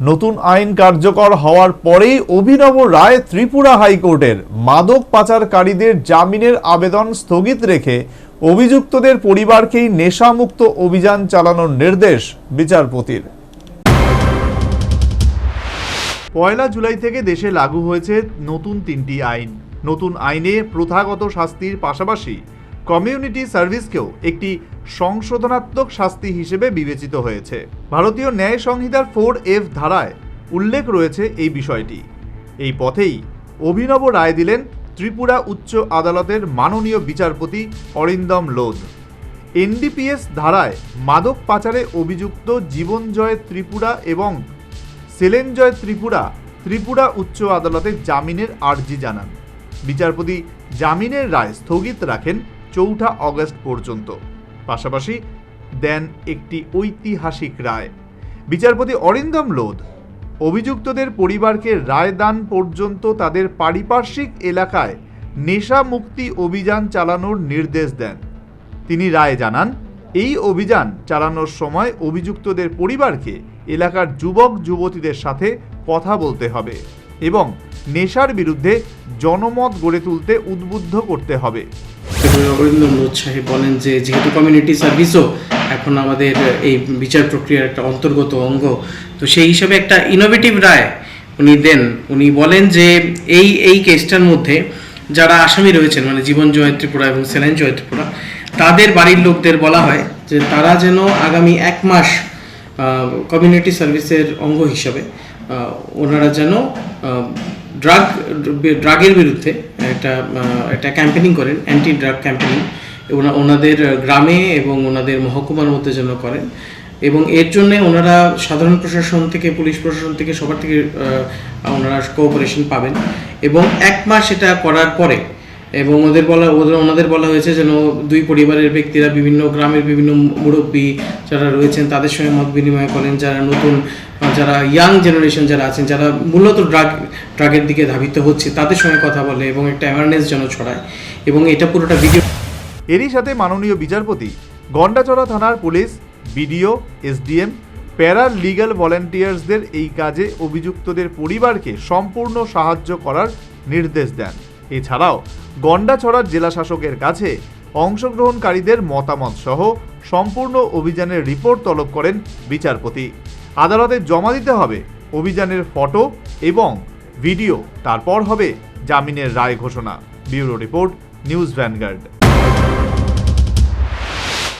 নতুন আইন কার্যকর হওয়ার পরেই অভিনব রায় ত্রিপুরা হাইকোর্টের। মাদক পাচারকারীদের জামিনের আবেদন স্থগিত রেখে অভিযুক্তদের পরিবারকেই নেশামুক্ত অভিযান চালানোর নির্দেশ বিচারপতির। 1 জুলাই থেকে দেশে লাগু হয়েছে নতুন 3টি আইন। নতুন আইনে প্রথাগত শাস্তির পাশাপাশি কমিউনিটি সার্ভিসকেও একটি সংশোধনাত্মক শাস্তি হিসেবে বিবেচিত হয়েছে। ভারতীয় ন্যায় সংহিতার 4F ধারায় উল্লেখ রয়েছে এই বিষয়টি। এই পথেই অভিনব রায় দিলেন ত্রিপুরা উচ্চ আদালতের মাননীয় বিচারপতি অরিন্দম লোধ। NDPS ধারায় মাদক পাচারে অভিযুক্ত জীবনজয় ত্রিপুরা এবং সেলেনজয় ত্রিপুরা ত্রিপুরা উচ্চ আদালতে জামিনের আর্জি জানান। বিচারপতি জামিনের রায় স্থগিত রাখেন 4 অগস্ট পর্যন্ত। পাশাপাশি দেন একটি ঐতিহাসিক রায়। বিচারপতি অরিন্দম লোধ অভিযুক্তদের পরিবারকে রায়দান পর্যন্ত তাদের পারিপার্শ্বিক এলাকায় নেশা মুক্তি অভিযান চালানোর নির্দেশ দেন। তিনি রায়ে জানান, এই অভিযান চালানোর সময় অভিযুক্তদের পরিবারকে এলাকার যুবক যুবতীদের সাথে কথা বলতে হবে এবং নেশার বিরুদ্ধে জনমত গড়ে তুলতে উদ্বুদ্ধ করতে হবে। অরিন্দম লোধ সাহেব বলেন যে যেহেতু কমিউনিটি সার্ভিসও এখন আমাদের এই বিচার প্রক্রিয়ার একটা অন্তর্গত অঙ্গ, তো সেই হিসাবে একটা ইনোভেটিভ রায় উনি দেন। উনি বলেন যে এই কেসটার মধ্যে যারা আসামি রয়েছেন, মানে জীবনজয় ত্রিপুরা এবং সেলেনজয় ত্রিপুরা, তাদের বাড়ির লোকদের বলা হয় যে তারা যেন আগামী 1 মাস কমিউনিটি সার্ভিসের অঙ্গ হিসাবে ওনারা যেন ড্রাগের বিরুদ্ধে একটা ক্যাম্পেনিং করেন, অ্যান্টি ড্রাগ ক্যাম্পেনিং ওনাদের গ্রামে এবং ওনাদের মহকুমার মধ্যে যেন করেন। এবং এর জন্য ওনারা সাধারণ প্রশাসন থেকে, পুলিশ প্রশাসন থেকে, সবার থেকে ওনারা কোঅপারেশন পাবেন। এবং 1 মাস এটা করার পরে এবং ওনাদের বলা হয়েছে যেন 2 পরিবারের ব্যক্তিরা বিভিন্ন গ্রামের বিভিন্ন মুরব্বী যারা রয়েছেন তাদের সঙ্গে মত বিনিময় করেন, যারা ইয়াং জেনারেশন যারা আছেন, যারা মূলত ড্রাগের দিকে ধাবিত হচ্ছে, তাদের সঙ্গে কথা বলে এবং একটা অ্যাওয়ারনেস যেন ছড়ায়। এবং এটা পুরোটা ভিডিও। এরই সাথে মাননীয় বিচারপতি গন্ডাচড়া থানার পুলিশ, BDO, SDM, প্যারা লিগ্যাল ভলেন্টিয়ার্সদের এই কাজে অভিযুক্তদের পরিবারকে সম্পূর্ণ সাহায্য করার নির্দেশ দেন। এছাড়াও গন্ডাছড়ার জেলা শাসকের কাছে অংশগ্রহণকারীদের মতামত সহ সম্পূর্ণ অভিযানের রিপোর্ট তলব করেন বিচারপতি। আদালতে জমা দিতে হবে অভিযানের ফটো এবং ভিডিও, তারপর হবে জামিনের রায় ঘোষণা। Bureau report, news vanguard.